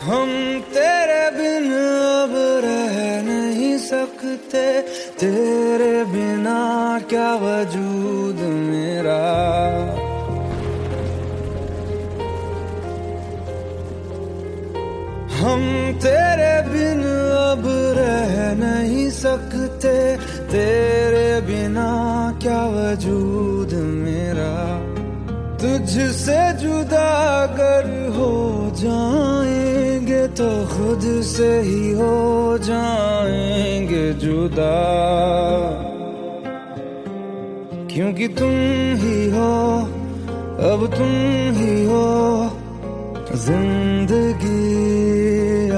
हम तेरे बिन अब रह नहीं सकते, तेरे बिना क्या वजूद मेरा। हम तेरे बिन अब रह नहीं सकते, तेरे बिना क्या वजूद मेरा। तुझसे जुदा अगर हो जाएंगे तो खुद से ही हो जाएंगे जुदा, क्योंकि तुम ही हो, अब तुम ही हो जिंदगी,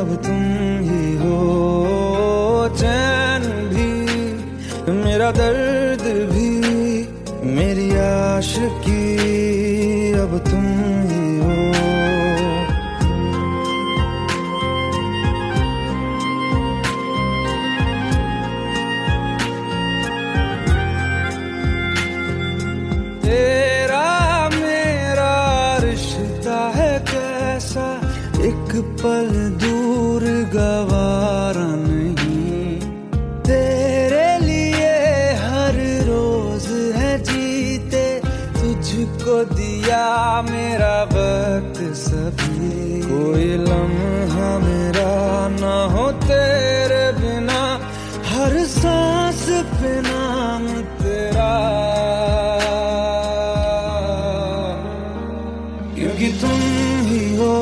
अब तुम ही हो। चैन भी मेरा दर्द भी मेरी आशिकी, अब तुम ही हो। तेरा मेरा रिश्ता है कैसा, एक पल दूर गवारा नहीं। तेरे लिए हर रोज है जीते, तुझको दिया मेरा वक्त सभी। कोई लम्हा मेरा ना हो तेरे बिना, हर सांस पे नाम तेरा, क्योंकि तुम ही हो,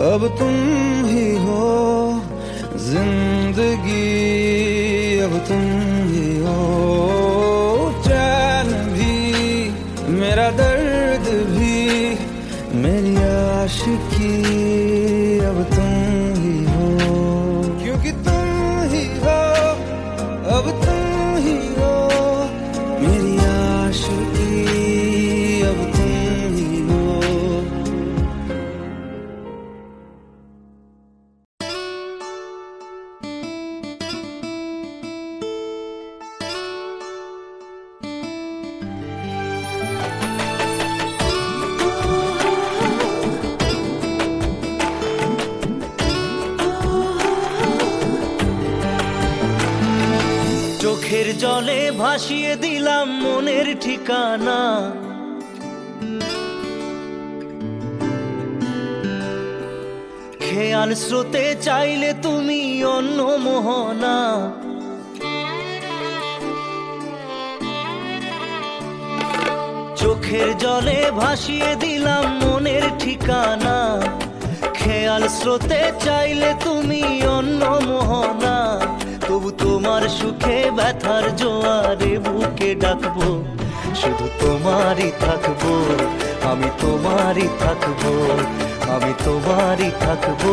अब तुम ही हो जिंदगी, अब तुम ही हो। चैन भी मेरा दर्द भी मेरी आशिकी, अब तुम ही हो, क्योंकि तुम ही हो, अब तुम ही हो मेरी आशिकी, अब तुम ही हो। চোখের জলে ভাসিয়ে দিলাম মনের ঠিকানা, খেয়াল স্রোতে চাইলে তুমি অন্য মোহনা। চোখের জলে ভাসিয়ে দিলাম মনের ঠিকানা, খেয়াল স্রোতে চাইলে তুমি অন্য মোহনা। তবু তোমার সুখে ব্যথার জোয়ারে বুকে ডাকবো, শুধু তোমারই থাকবো, আমি তোমারই থাকবো, আমি তোমারই থাকবো,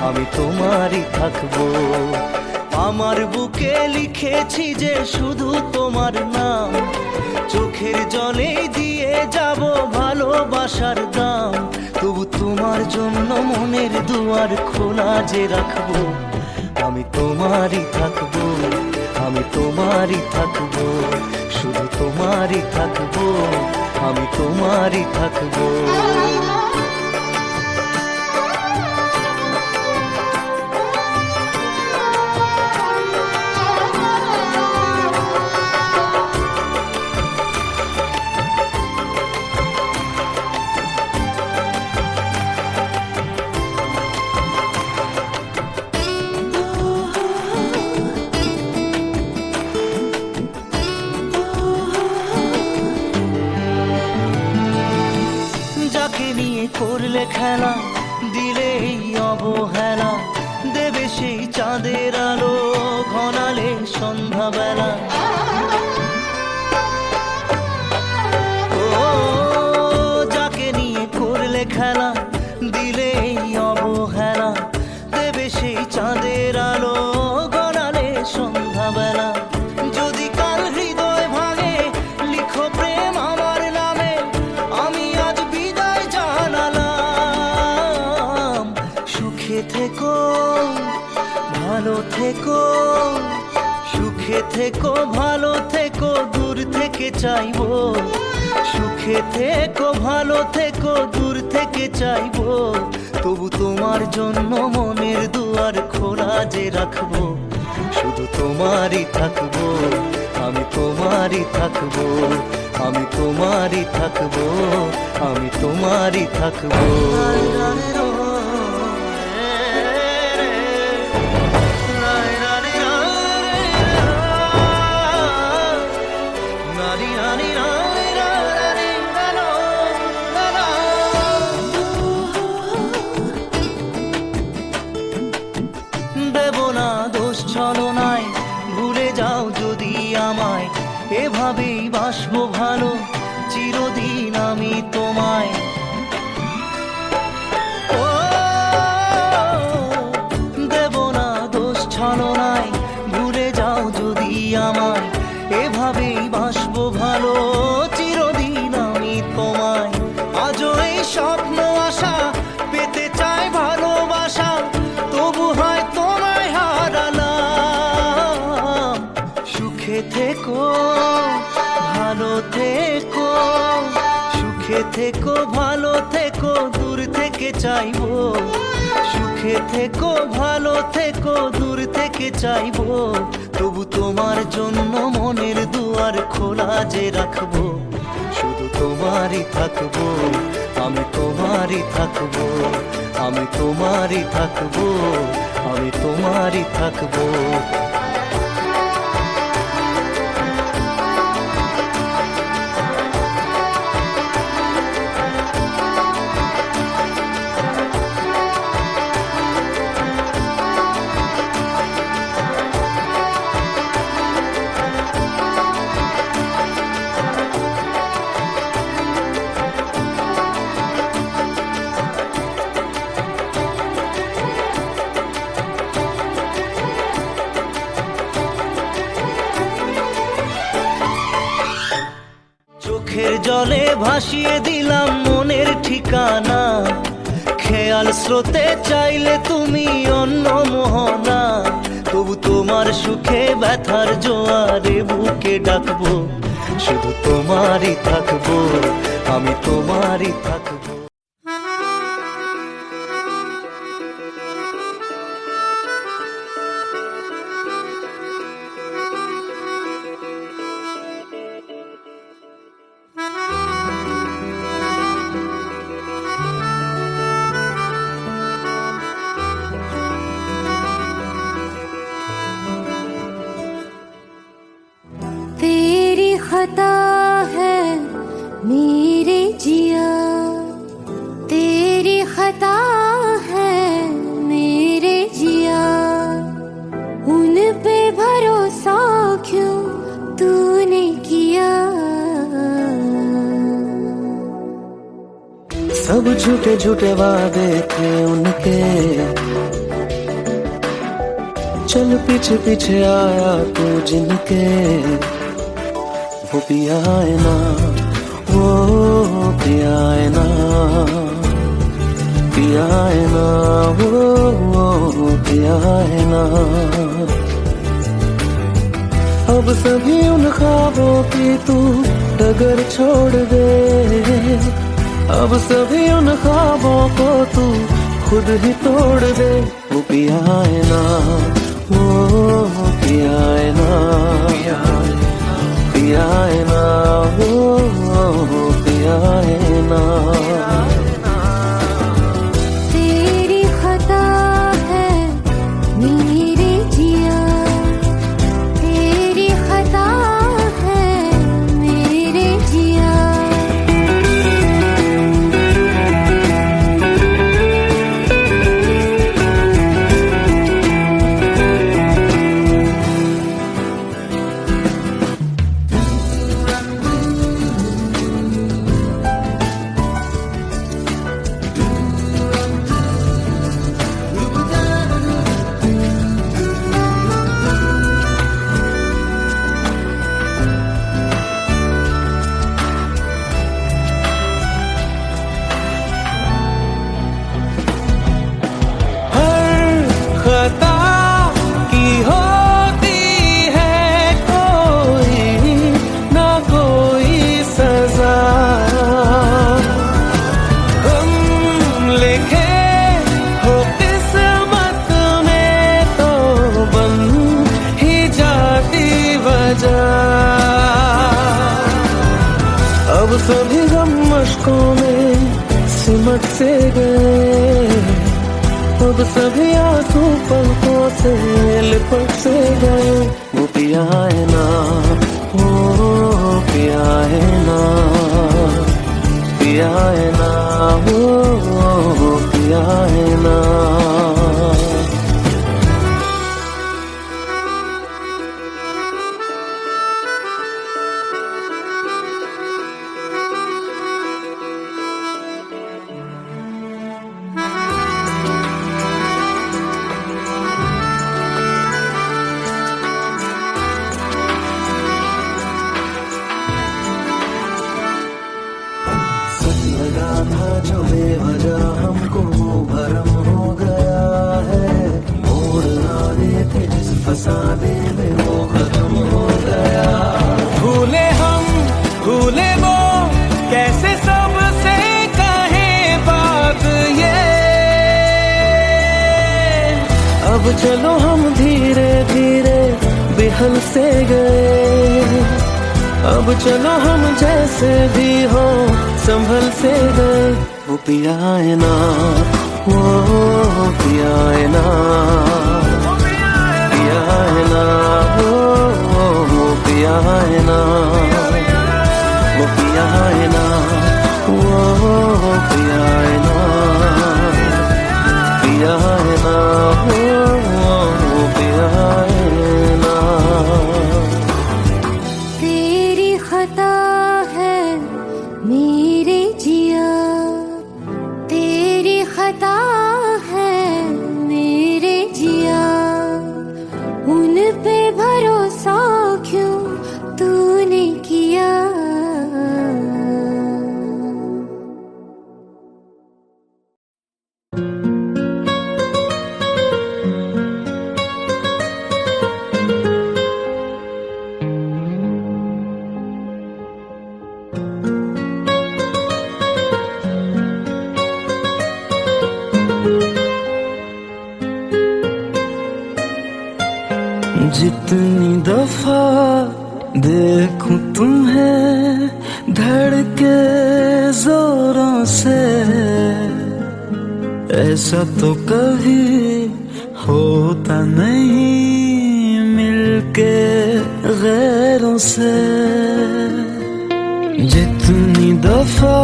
আমি তোমারই থাকবো। আমার বুকে লিখেছি যে শুধু তোমার নাম, চোখের জলে দিয়ে যাব ভালোবাসার দাম। তবু তোমার জন্য মনের দুয়ার খোলা যে রাখবো, আমি তোমারই থাকবো, আমি তোমারই থাকবো, শুধু তোমারই থাকবো, আমি তোমারই থাকবো। করলে খেলা, দিলে অবহেলা, দেবে সেই চাঁদের আলো ঘনালে সন্ধ্যাবেলা। ও যাকে নিয়ে করলে খেলা, দিলে অবহেলা, দেবে সেই চাঁদের আলো ঘনালে সন্ধ্যাবেলা। যদি কাল হৃদয় ভাঙে লিখো প্রেম আমার নামে, আমি আজ বিদায় জানালাম। সুখে থেকো, ভালো থেকো, সুখে থেকো, ভালো থেকো, দূর থেকে চাইবো সুখে থেকো ভালো থেকো দূর থেকে চাইবো, তবু তোমার জন্য মনের দুয়ার খোলা যে রাখবো। শুধু তোমারই থাকবো, আমি তোমারই থাকবো, আমি তোমারই থাকবো, আমি তোমারই থাকবো। দেব না দোষ ছলনায়, ভুলে যাও যদি আমায়, এভাবেই বাসবো ভালো চিরদিন আমি তোমায়। ও দেব না দোষ ছলনায়, ভুলে যাও যদি আমায়, এভাবেই বাসবো ভালো চিরদিন আমি তোমায়। আজও এই স্বপ্ন আশা পেতে চাই ভালোবাসা, তবু হয় তোমায় হারালাম। সুখে থেকো ভালো থেকো, সুখে থেকো ভালো থেকো দূর থেকে চাইবো। সুখে থেকো ভালো থেকো দূর থেকে চাইবো, তবু তোমার জন্য মনের দুয়ার খোলা যে রাখবো। শুধু তোমারই থাকবো, আমি তোমারই থাকবো, আমি তোমারই থাকবো, আমি তোমারই থাকবো। চোখের জলে ভাসিয়ে দিলাম মনের ঠিকানা, খেয়াল স্রোতে চাইলে তুমি অন্য মোহনা। তবু তোমার সুখে ব্যথার জোয়ারে বুকে ডাকবো, শুধু তোমারই থাকবো, আমি তোমারই থাকবো। तेरी खता है मेरे जिया, तेरी खता है मेरे जिया, उन पे भरोसा क्यों तूने किया। सब झूठे झूठे वादे थे उनके, चल पीछे पीछे आया तू जिनके। वो पिया है ना, वो पिया है ना, पिया है ना, वो पिया है ना। अब सभी उन ख्वाबों की तू डगर छोड़ दे, अब सभी उन ख्वाबों को तू खुद ही तोड़ दे। वो पिया है ना, वो पिया है ना, पिया है ना, वो पिया है ना। तेरी खता है मेरे जिया, तेरी खता है मेरे जिया। सभी गम मशकों में सिमट से गए, अब सभी आंसू पलकों से लिपट से गए। वो पिया है ना, वो पिया है ना, पिया है ना, वो पिया है ना। लगा था जो बेवजह हमको वो भरम हो गया है, मोड़ आने थे जिस फसाने में वो खत्म हो गया। भूले हम भूले वो, कैसे सबसे कहे बात ये। अब चलो हम धीरे धीरे बिहल से गए, अब चलो हम जैसे भी हो संभल से गए। वो पिया है ना, वो पिया है ना, पिया है ना, वो पिया है ना, वो पिया है ना, वो पिया है ना, पिया है ना, वो पिया है ना। तेरी खता है मेरे जिया, तेरी खता है मेरे जिया, उन पे भरोसा क्यों तूने किया। जितनी दफा देखूं तुम्हें धड़के जोरों से, ऐसा तो कभी होता नहीं मिलके गैरों से। जितनी दफा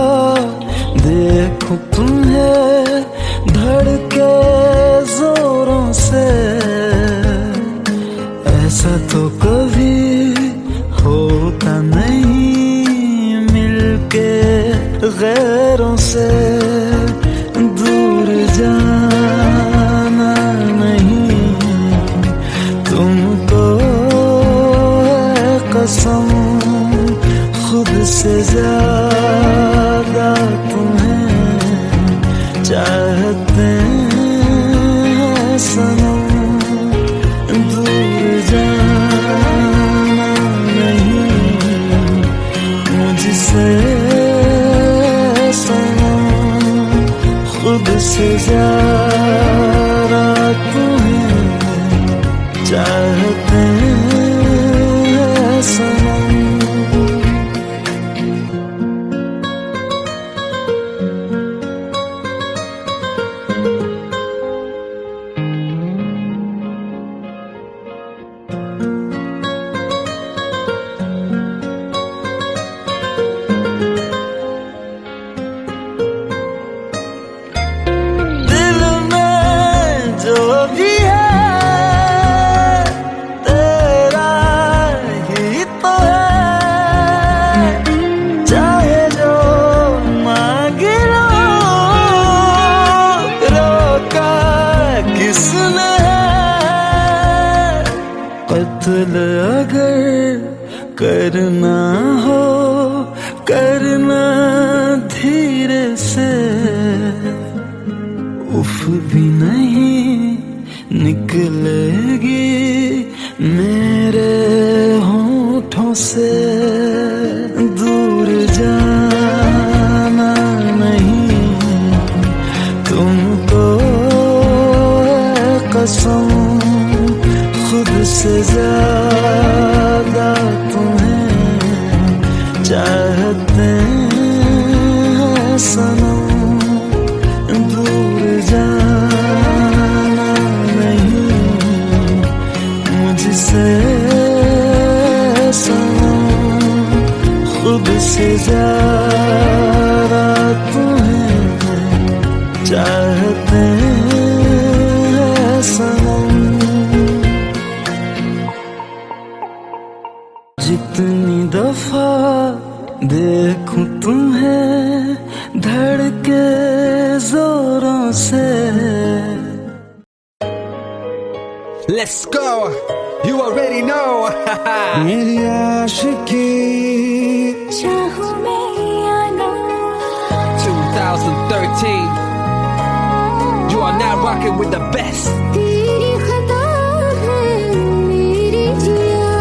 देखूं तुम्हें धड़के जोरों से, ऐसा तो कभी होता नहीं मिलके गैरों से। दूर जाना नहीं तुमको है कसम, खुद से ज्यादा तुम्हें चाहते हैं सनम। दूर जाना नहीं मुझसे सनम, खुद से ज्यादा तुम्हें चाहते हैं सनम। कत्ल अगर करना हो करना धीरे से, उफ भी नहीं निकलेगी मेरे होठों से। दूर जाना नहीं तुमको है कसम, खुद से ज्यादा तुम्हें सनम दूर जाना नहीं मुझसे सनम खुद से ज्यादा तुम्हें चाहते हैं सनम। जितनी दफा देखूं तुम्हें धड़के जोरों से। Let's go, you already know. मेरी आशिकी चाहूं मैं या ना 2013, you are now rocking with the best. तेरी खता है मेरी जिया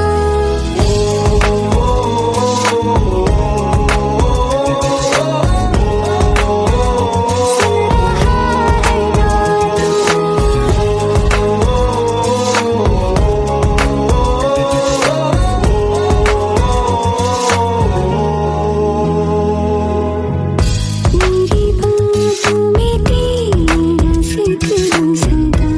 मेरी बाहों में तेरा फिक्र सदा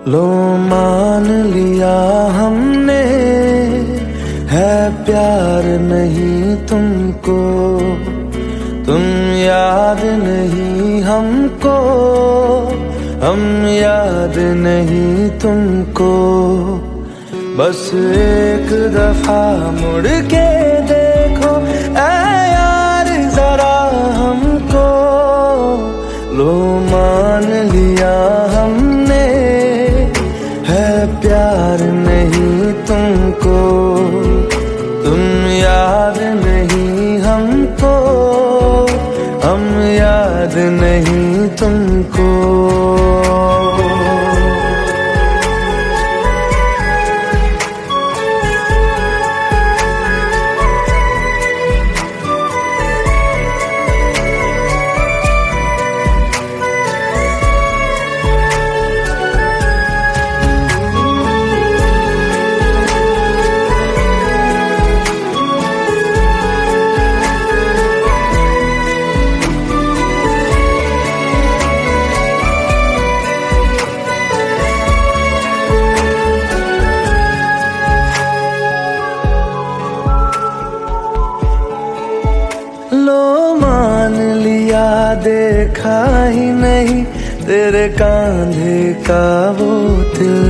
लो मान लिया हमने, है प्यार नहीं तुमको, तुम याद नहीं हमको, हम याद नहीं तुमको। बस एक दफा मुड़ के देखो ऐ यार जरा हमको, लो मान लिया हमने, है प्यार नहीं तुमको, तुम याद नहीं हमको, हम याद नहीं तुमको। लो मान लिया देखा ही नहीं तेरे कांधे का वो दिल,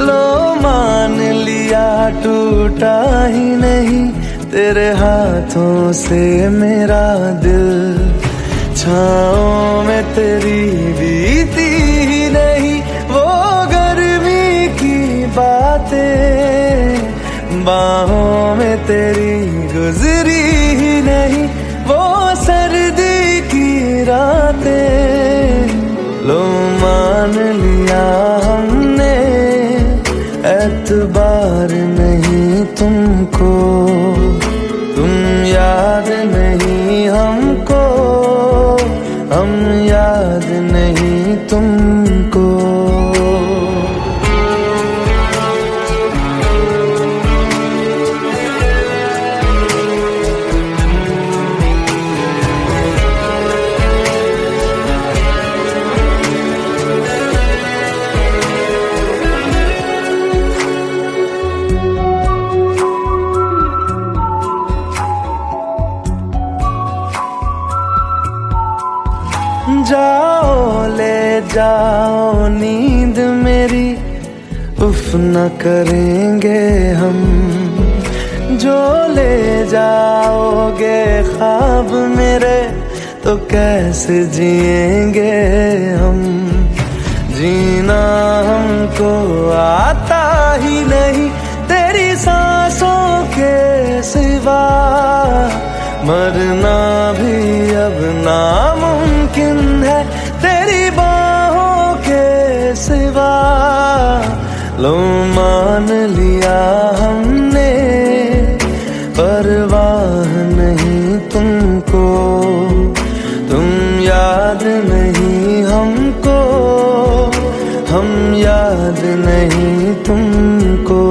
लो मान लिया टूटा ही नहीं तेरे हाथों से मेरा दिल, छाँव में तेरी बीती ही नहीं वो गर्मी की बातें, बाहों में तेरी गुजरी ही नहीं वो सर्दी की रातें। लो मान लिया हमने, एतबार नहीं तुमको, तुम याद नहीं हमको, हम याद नहीं तुमको। जाओ ले जाओ नींद मेरी, उफ न करेंगे हम, जो ले जाओगे ख्वाब मेरे तो कैसे जिएंगे हम, जीना हमको आता ही नहीं तेरी सांसों के सिवा, मरना भी अब नामुमकिन है तेरी बाहों के सिवा। लो मान लिया हमने, परवाह नहीं तुमको, तुम याद नहीं हमको, हम याद नहीं तुमको।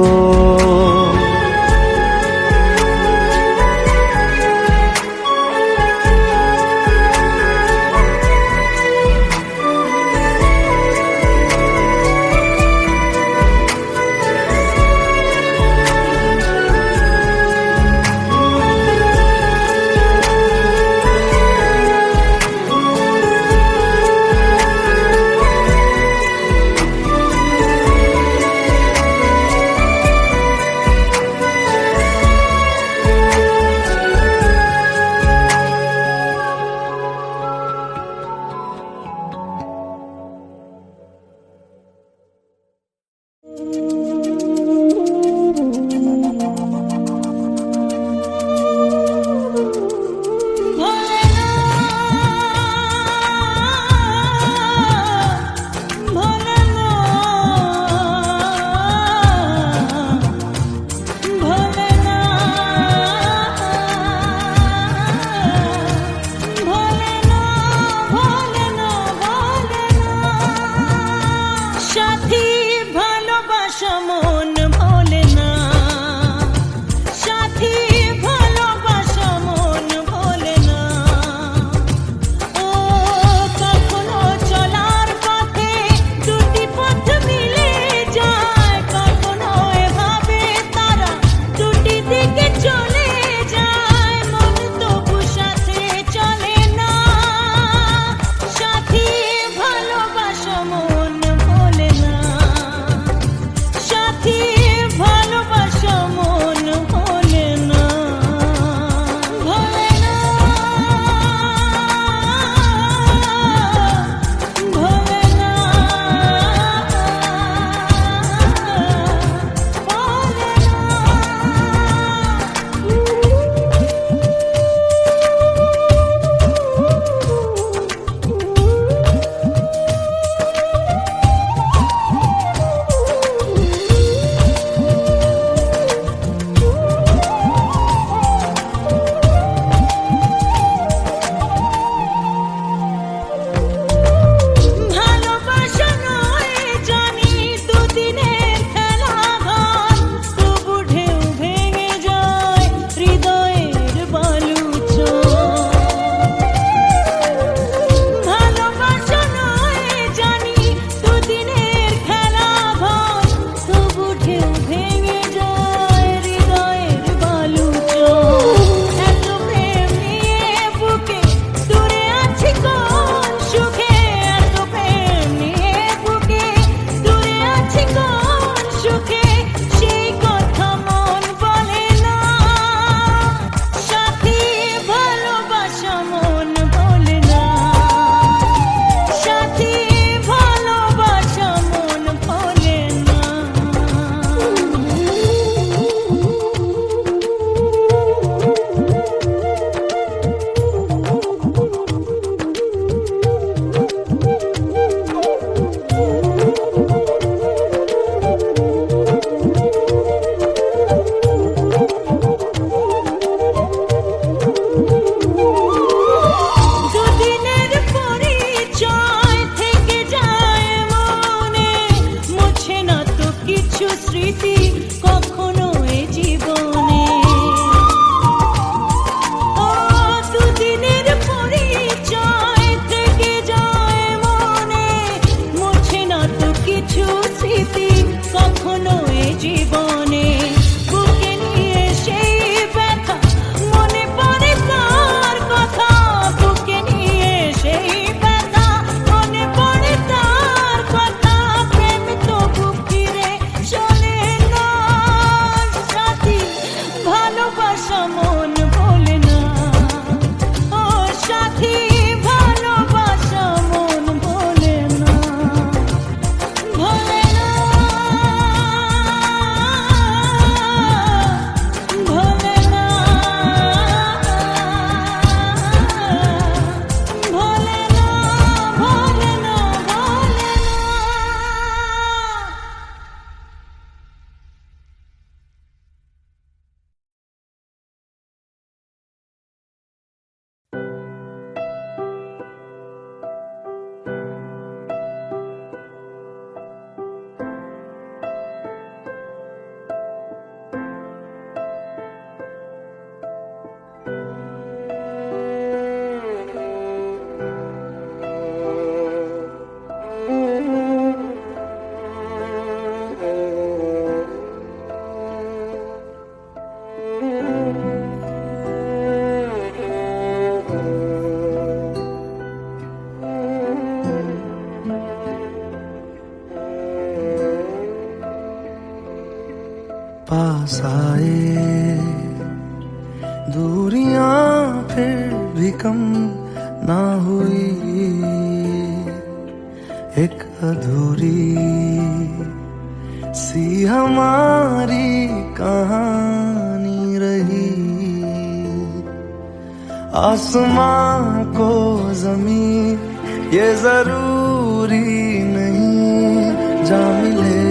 साए, दूरियां फिर भी कम ना हुई, एक अधूरी सी हमारी कहानी रही। आसमां को ज़मीं ये जरूरी नहीं, जा मिले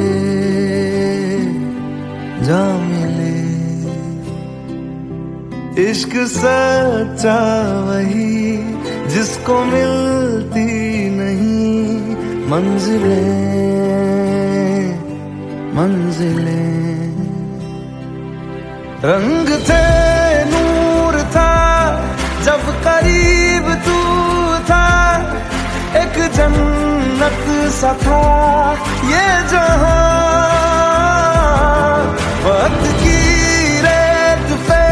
जा मिले। इश्क सच्चा वही जिसको मिलती नहीं मंजिलें मंजिलें। रंग थे नूर था जब करीब तू था, एक जन्नत सा था ये जहां। वक्त की रेत पे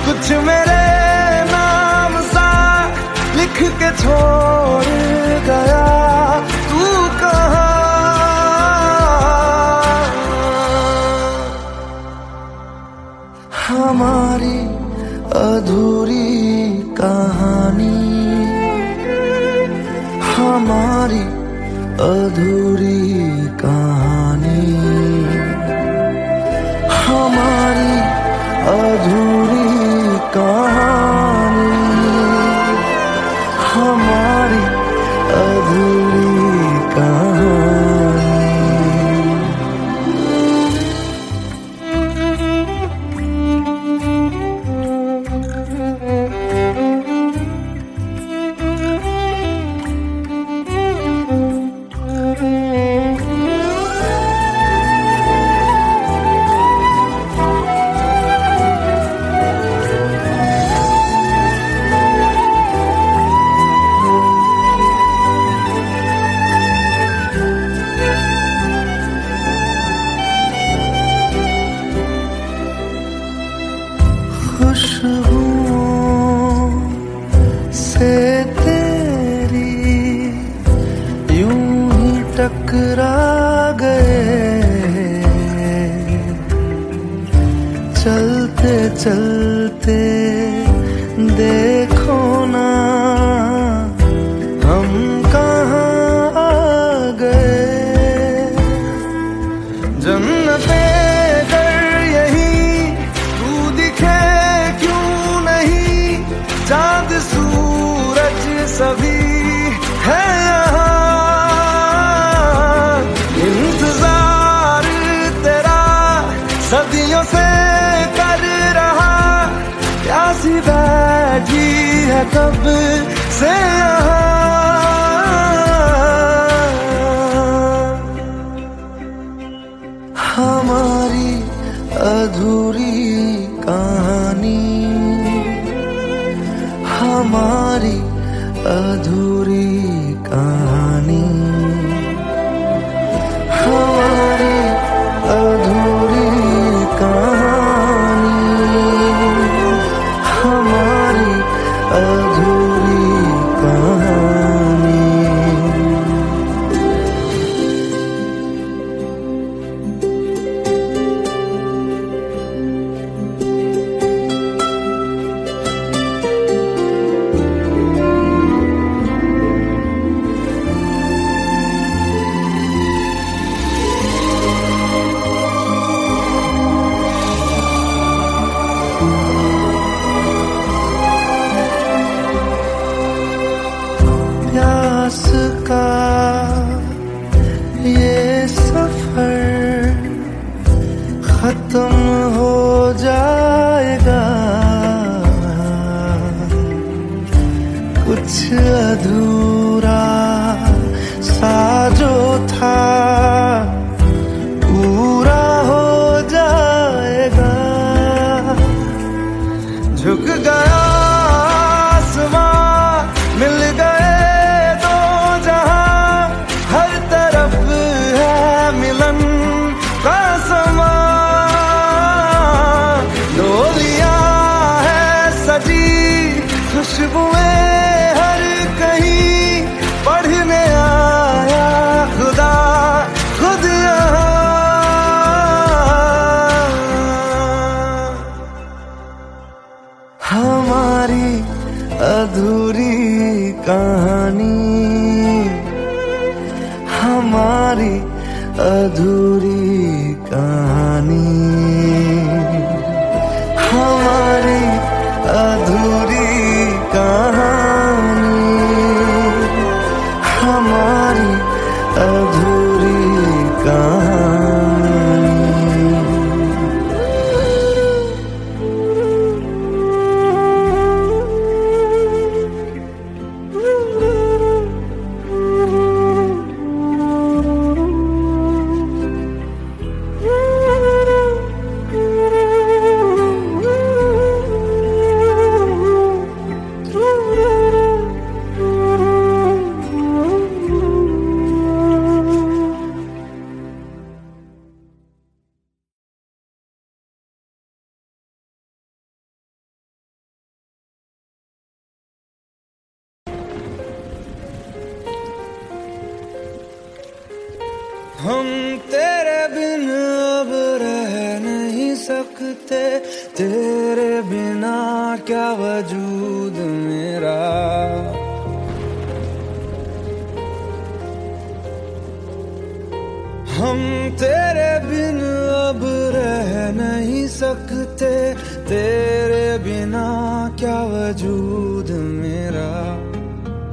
कुछ मेरे नाम सा लिख के छोड़ गया, तू कहाँ? हमारी अधूरी कहानी, हमारी अधूरी कहानी, हमारी अधूरी कहानी, हमारी अधूरी कहानी। खुशबुओं से तेरी यूं ही टकरा गए, चलते चलते देखो ना हम कहाँ आ गए। जन्नते चाँद सूरज सभी है यहाँ, इंतजार तेरा सदियों से कर रहा, प्यासी बैठी है कब से यहाँ। हमारी अधूरी कहानी, हमारी अधूरी कहानी, हमारी अधूरी कहानी, हमारी अधूरी कहानी। प्यास का ये सफर खत्म हो जाएगा, कुछ अधूरा सा जो था पूरा हो जाएगा। झुक गया आसमां, मिल गए दो जहां, हर तरफ है मिलन का समा। डोलियां है सजी खुशबुएं हर कहीं, पढ़ने आया खुदा खुद यहाँ। अधूरी कहानी, हमारी अधूरी कहानी, हमारी अधूरी कहानी, हमारी अधूरी कहानी। हम तेरे बिन अब रह नहीं सकते, तेरे बिना क्या वजूद मेरा। हम तेरे बिन अब रह नहीं सकते, तेरे बिना क्या वजूद मेरा।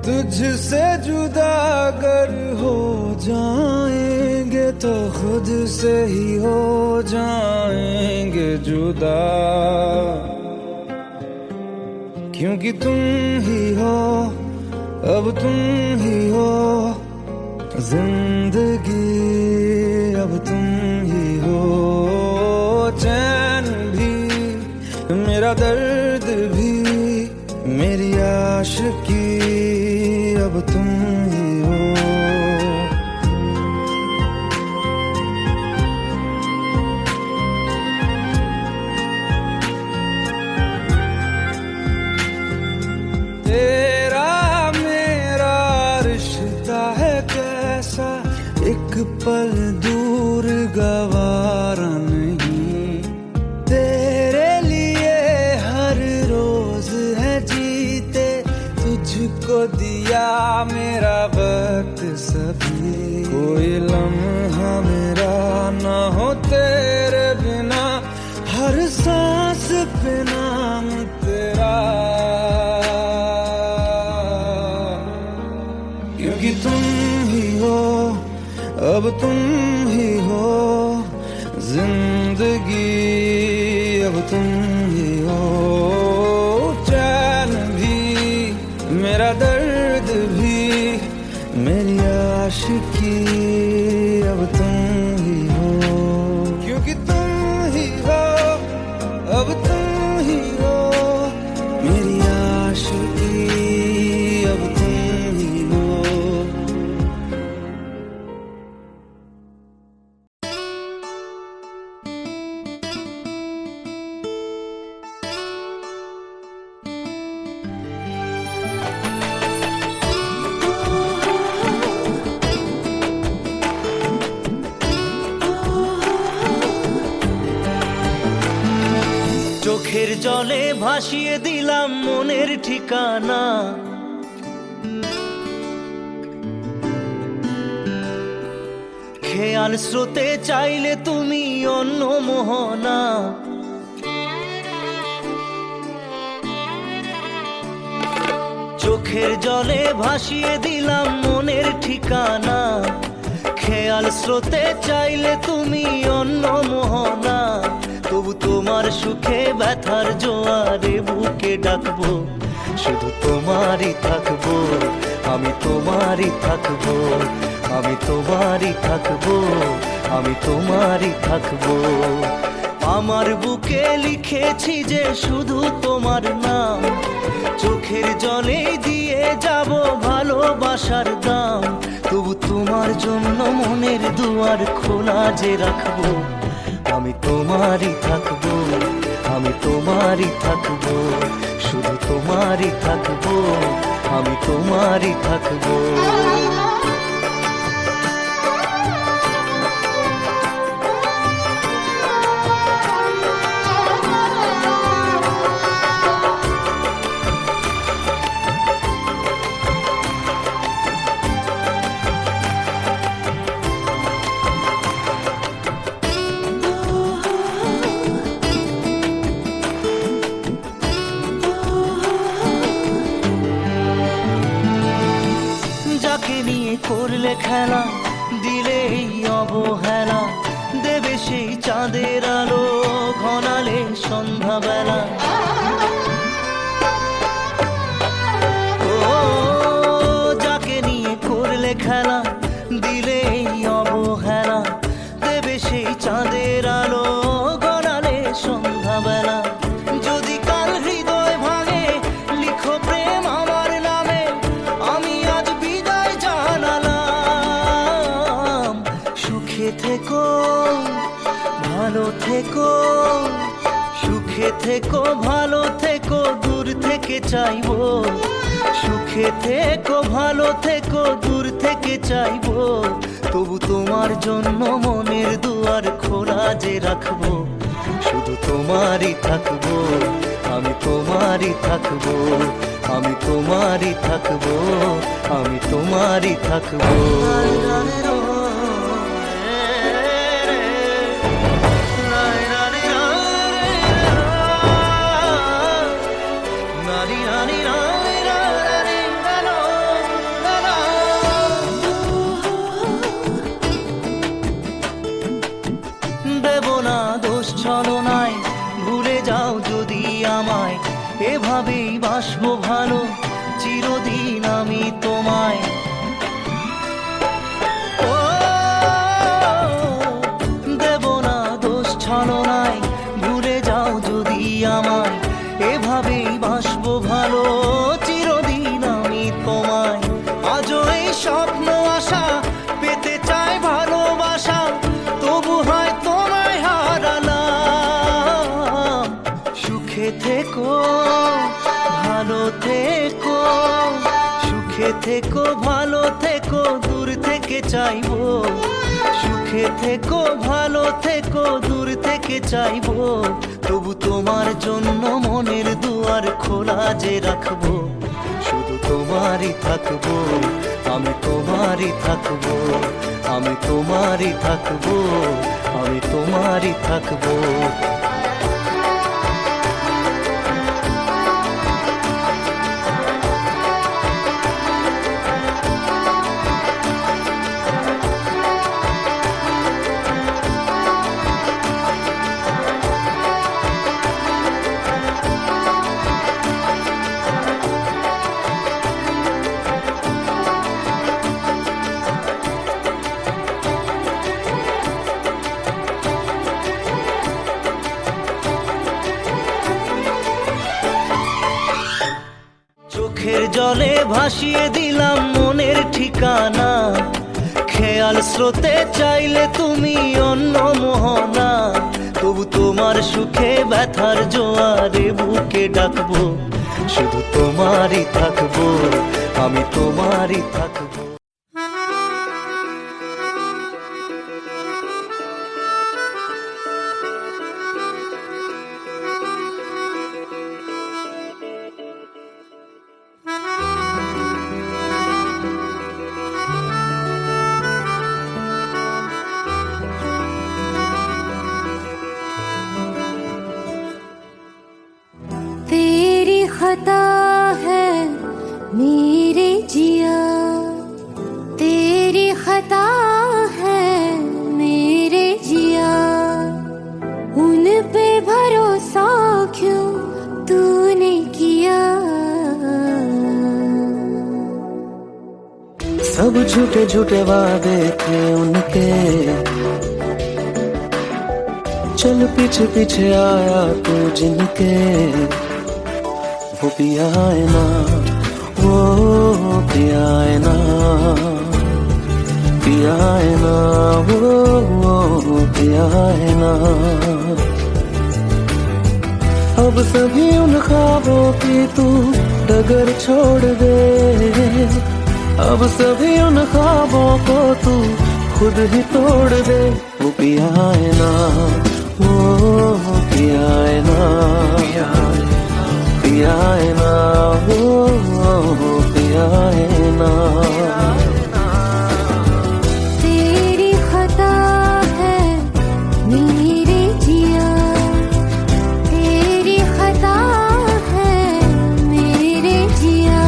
तुझसे जुदा अगर हो जाएंगे तो खुद से ही हो जाएंगे जुदा, क्योंकि तुम ही हो, अब तुम ही हो जिंदगी, अब तुम ही हो चैन भी, मेरा दर्द भी, मेरी आशिकी, अब तुम ही हो। तेरा मेरा रिश्ता है कैसा, एक पल दूर गवारा नहीं। तेरे लिए हर रोज है जीते, तुझको दिया मेरा वक्त सभी। कोई लम्हा मेरा ना हो तेरे बिना, हर सांस पे नाम तेरा, क्योंकि तुम ही हो, अब तुम ही हो जिंदगी, अब तुम ही हो चैन भी, मेरा दर्द भी, मेरी आशिकी, अब तुम ही हो, क्योंकि तुम ही हो, अब तुम ही हो मेरी आशिकी, अब तुम ही हो। চোখের জলে ভাসিয়ে দিলাম মনের ঠিকানা, খেয়াল স্রোতে চাইলে তুমি অন্য মোহনা। চোখের জলে ভাসিয়ে দিলাম মনের ঠিকানা, খেয়াল স্রোতে চাইলে তুমি অন্য মোহনা। তবু তোমার সুখে ব্যথার জোয়ারে বুকে ডাকবো, শুধু তোমারই থাকবো, আমি তোমারই থাকবো, আমি তোমারই থাকবো, আমি তোমারই থাকবো। আমার বুকে লিখেছি যে শুধু তোমার নাম, চোখের জলে দিয়ে যাব ভালোবাসার দাম। তবু তোমার জন্য মনের দুয়ার খোলা যে রাখবো, আমি তোমারই থাকবো, আমি তোমারই থাকবো, শুধু তোমারই থাকবো, আমি তোমারই থাকবো। করলে খেলা, দিলে এই অবহেলা, দেবে সেই চাঁদের আলো ঘনালে সন্ধ্যাবেলা। ও যাকে নিয়ে করলে খেলা, দিলে এই অবহেলা, দেবে সেই চাঁদের আলো গড়ালে সন্ধ্যাবেলা। যদি কাল হৃদয় ভাঙে, লিখো প্রেম আমার নামে, আমি আজ বিদায় জানালাম। সুখে থেকো, ভালো থেকো, সুখে থেকো, ভালো থেকো, দূর থেকে চাইবো। সুখে থেকো, ভালো থেকো, দূর থেকে চাইবো। তবু তোমার জন্য মনের দুয়ার খোলা যে রাখবো। শুধু তোমারই থাকবো, আমি তোমারই থাকবো, আমি তোমারই থাকবো, আমি তোমারই থাকবো। দেব না দোষ ছলনায়, ভুলে যাও যদি আমায়, এভাবেই বাসবো ভালো চিরদিন আমি তোমায়। ও দেব না দোষ ছলনায়, ভুলে যাও যদি আমায়, এভাবেই বাসবো ভালো চিরদিন আমি তোমায়। আজও এই স্বপ্ন আশা, পেতে চাই ভালোবাসা, তবু হয় তোমায় হারালাম। সুখে থেকো, ভালো থেকো, সুখে থেকো, ভালো থেকো, দূর থেকে চাইবো। সুখে থেকো, ভালো থেকো, দূর থেকে চাইবো। তবু তোমার জন্য মনের দুয়ার খোলা যে রাখবো। শুধু তোমারই থাকবো, আমি তোমারই থাকবো, আমি তোমারই থাকবো, আমি তোমারই থাকবো। চোখের জলে ভাসিয়ে দিলাম মনের ঠিকানা, খেয়াল স্রোতে চাইলে তুমি অন্য মোহনা। তবু তোমার সুখে ব্যথার জোয়ারে বুকে ডাকবো। শুধু তোমারই থাকবো, আমি তোমারই থাকবো। तेरी खता है मेरे जिया, तेरी खता है मेरे जिया, उन पे भरोसा क्यों तूने किया। सब झूठे झूठे वादे थे उनके, चल पीछे पीछे आया तू जिनके। वो पिया है ना, वो पिया है ना, पिया है ना, वो पिया है ना। अब सभी उन ख्वाबों की तू डगर छोड़ दे। अब सभी उन ख्वाबों को तू खुद ही तोड़ दे। वो पिया है ना, वो पिया है ना, पिया है ना, वो पिया है ना। तेरी खता है मेरे जिया, तेरी खता है मेरे जिया।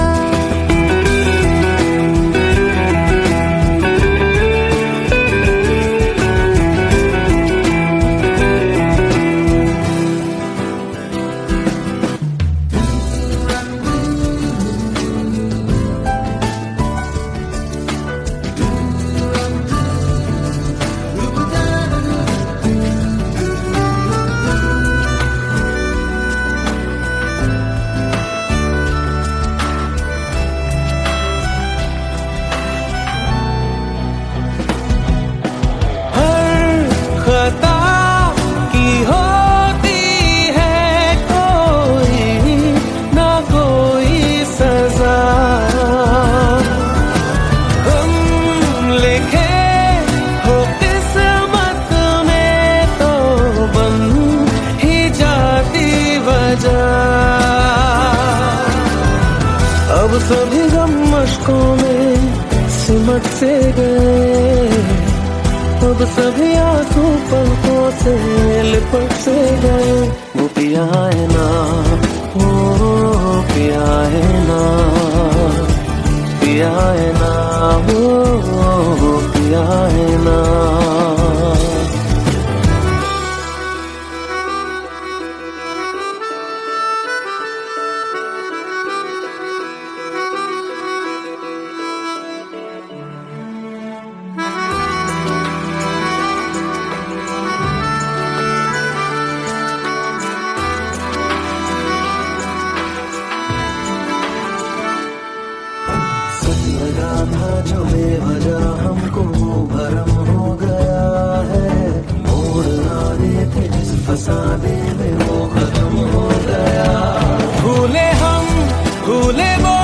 अब सभी गम मशकों में सिमट से गए, अब सभी आंसू पलकों से लिपट से गए। वो पिया है ना, वो पिया है ना, पिया है ना, वो पिया है ना। लगा था जो बेवजह हमको भरम हो गया है, मोड़ आने थे जिस फसाने में वो खत्म हो गया। भूले हम भूले वो,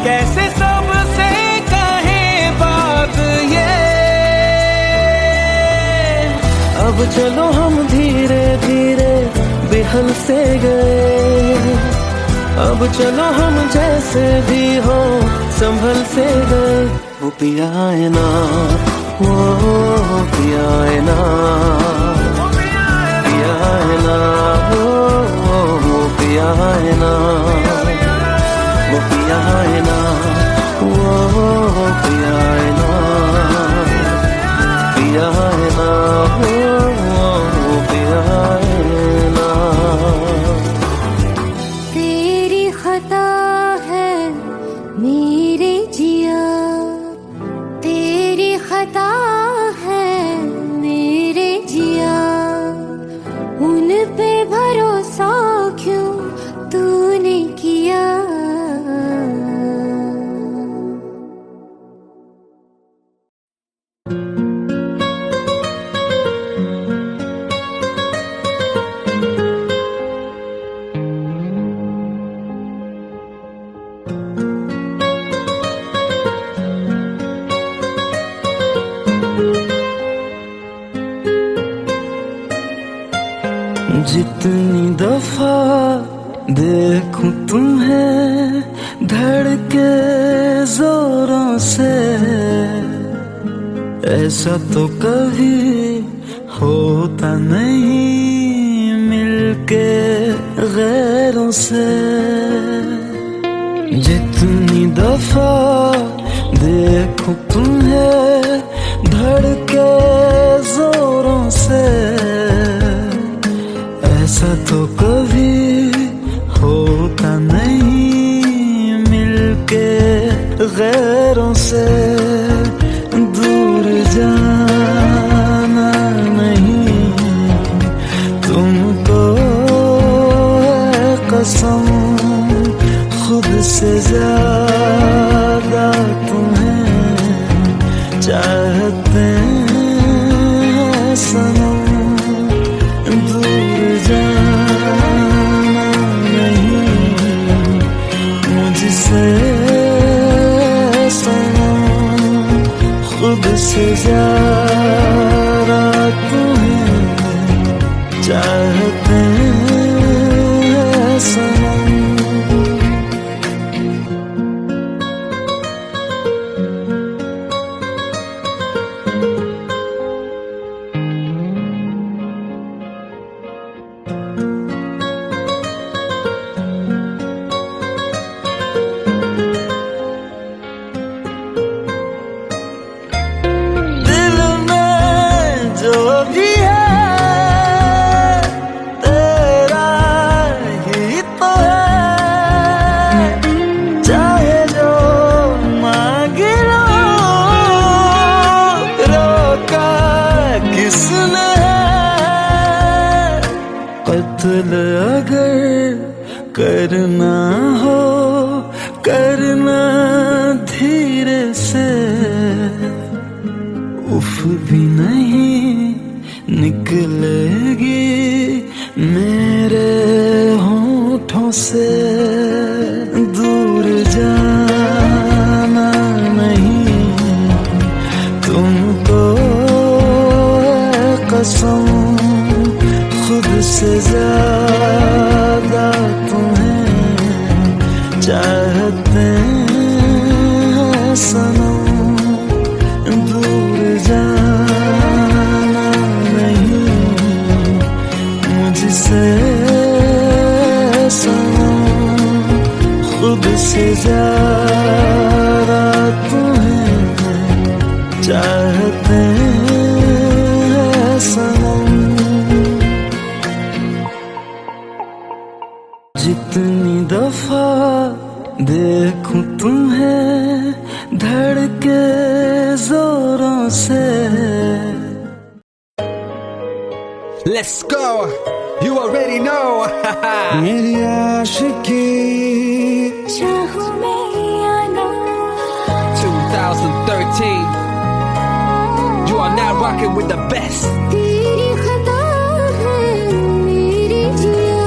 कैसे सबसे कहे बात ये। अब चलो हम धीरे धीरे बेहल से गए, अब चलो हम जैसे भी हो संभल से गए। वो पिया है ना, वो पिया है ना, पिया है ना, वो पिया है ना, वो पिया है ना, वो पिया है ना, पिया है ना, वो पिया है ना। तेरी खता है मेरे जिया, तेरी खता है मेरे जिया। उन पे भरोसा क्यों तूने किया। जितनी दफा देखूं तुम्हें धड़के जोरों से, ऐसा तो कभी होता नहीं मिलके गैरों से। जितनी दफा देखूं तुम्हें धड़के जोरों से, ऐसा तो कभी होता नहीं मिलके गैरों से। दूर जाना नहीं तुमको है कसम, खुद से ज्यादा तुम्हें चाहते हैं सनम। दूर जाना नहीं मुझसे सनम, खुद से ज्यादा तुम्हें चाहते हैं सनम। कत्ल अगर करना हो करना धीरे से, उफ भी नहीं निकलेगी मेरे होठों से। दूर जाना नहीं तुमको है कसम, खुद से ज्यादा तुम्हें चाहते चाहते हैं सनम, दूर जाना नहीं मुझसे सनम, खुद से ज्यादा तुम्हें चाहते हैं सनम। जितनी दफा देखूं तुम्हें धड़के जोरों से, Let's go. You already know. मेरी आशिकी चाहूं मैं या ना 2013. You are now rocking with the best. तेरी खता है मेरी जिया,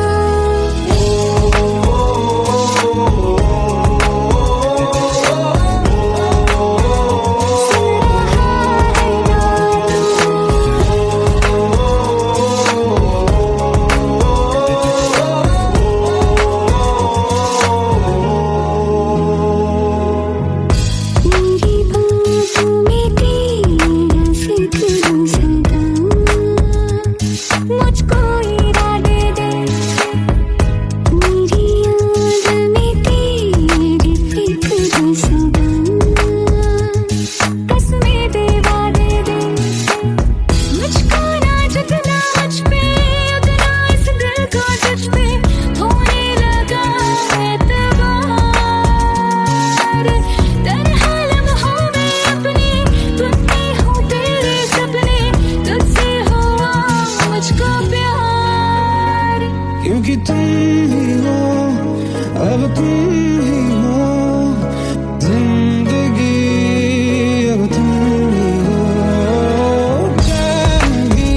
मुझको इरादे दे, मेरी याद में तेरी फिक्र सदा, कसमें दे वादे दे, मुझको ना जितना मुझ पे उतना इस दिल को तुझ पे होने लगा एतबार। तन्हा लम्हों में अपने टूटते हूँ तेरे सपने, तुझसे हुआ मुझको प्यार। क्योंकि तुम ही हो, अब तुम ही हो जिंदगी, अब तुम ही हो जान भी,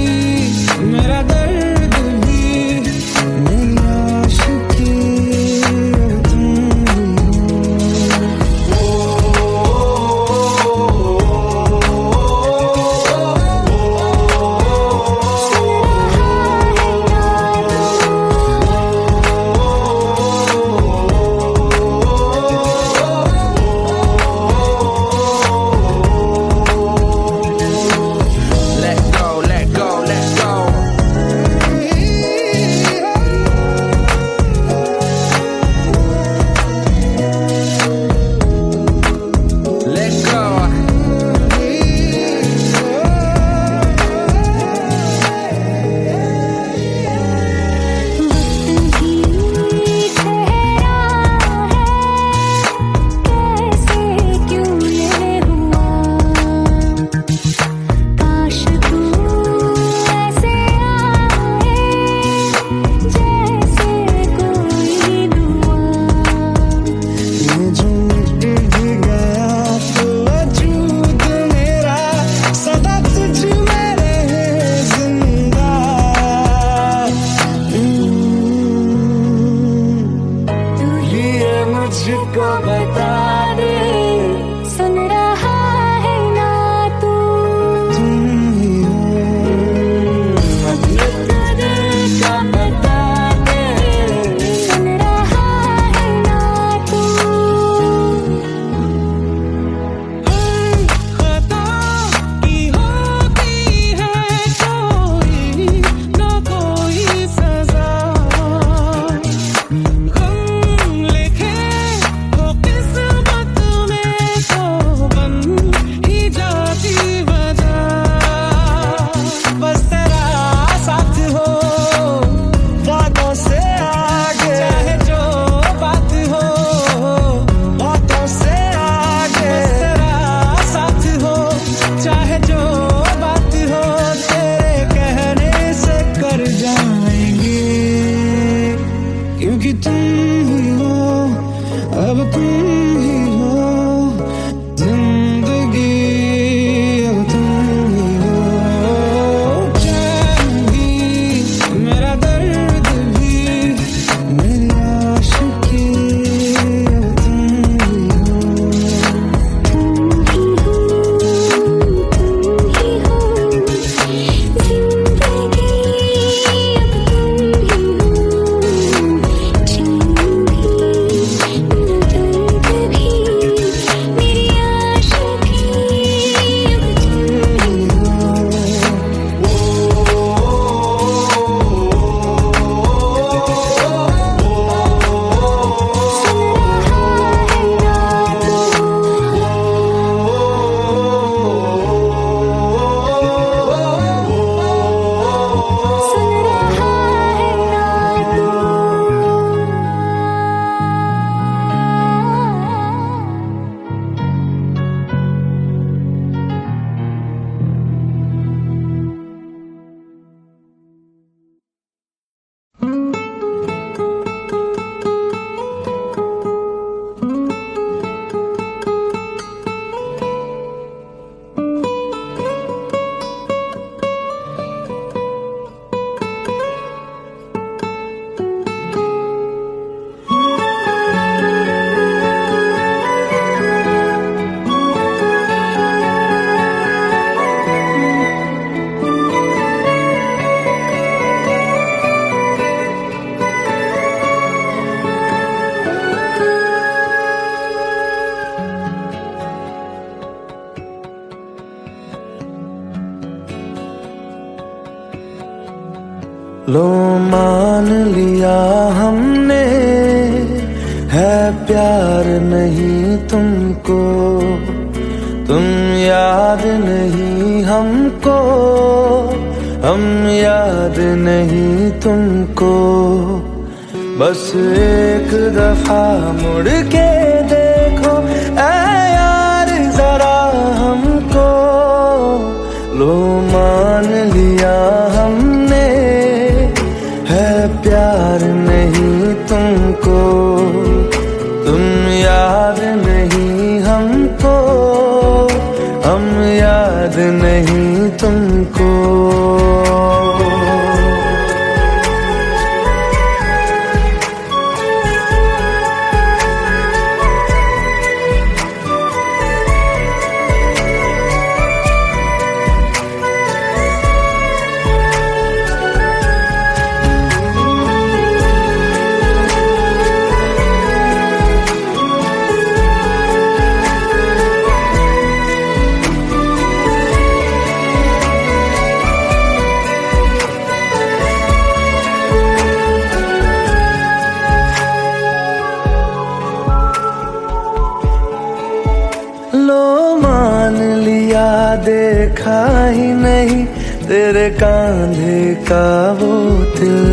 मेरा दर्द भी, मेरी आशिकी, अब तुम ही Let go, let go, let go. Let go. वक्त भी ठहरा है, कैसे क्यों ये हुआ, काश तू ऐसे आए जैसे कोई दुआ। ये जो मिट भी गया तो वजूद मेरा सदा तुझ में रहे जिंदा। तू ही मुझको बता दे, सुन रहा है ना तू, तुम ही हो, ये तो दिल का बता दे, सुन रहा है ना तू। खता की होती है कोई ना कोई सजा, गम लिखे हो किस्मत में तो बन ही जाती वजह। बस तेरा साथ हो वादों से आगे, चाहे जो बात हो बातों से आगे, बस तेरा साथ हो चाहे जो बात हो, तेरे कहने से कर जाएंगे। क्योंकि तुम ही हो, अब तुम ही हो जिंदगी, अब तुम ही हो जान भी, मेरा दर्द भी, मेरी आशिकी, अब तुम ही हो। तुम ही हो, जिंदगी अब तुम ही हो, लो मान लिया हमने, है प्यार नहीं तुमको, तुम याद नहीं हमको, हम याद नहीं तुमको। बस एक दफा मुड़ के देखो ऐ यार जरा हमको, लो मान लिया हमने, है प्यार नहीं तुमको, तुम याद नहीं हमको, हम याद नहीं तुमको। लो मान लिया देखा ही नहीं तेरे कांधे का वो दिल,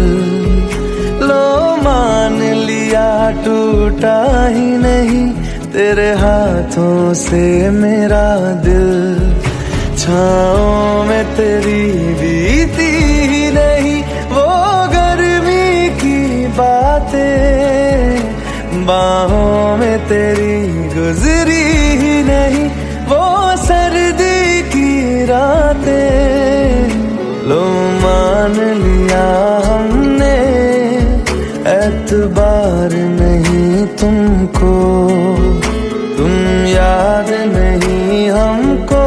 लो मान लिया टूटा ही नहीं तेरे हाथों से मेरा दिल। छाँव में तेरी बीती ही नहीं वो गर्मी की बातें, बाहों में तेरी गुजरी ही नहीं वो सर्दी की रातें। लो मान लिया हमने, एतबार नहीं तुमको, तुम याद नहीं हमको,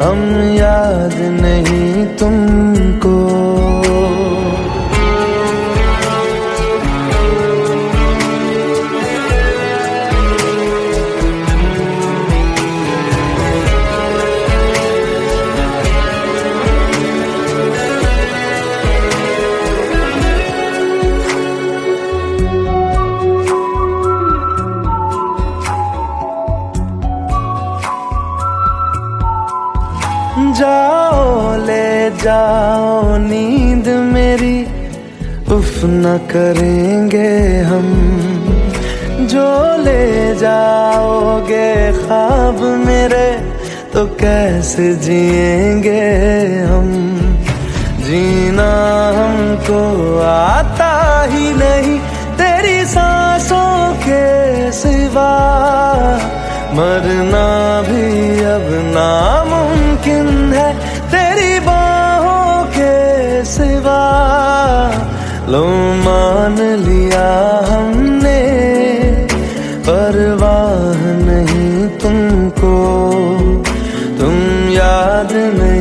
हम याद नहीं तुमको। जाओ ले जाओ नींद मेरी, उफ न करेंगे हम, जो ले जाओगे ख्वाब मेरे तो कैसे जिएंगे हम। जीना हमको आता ही नहीं तेरी सांसों के सिवा, मरना भी अब नामुमकिन है तेरी बाहों के सिवा। लो मान लिया हमने, परवाह नहीं तुमको, तुम याद नहीं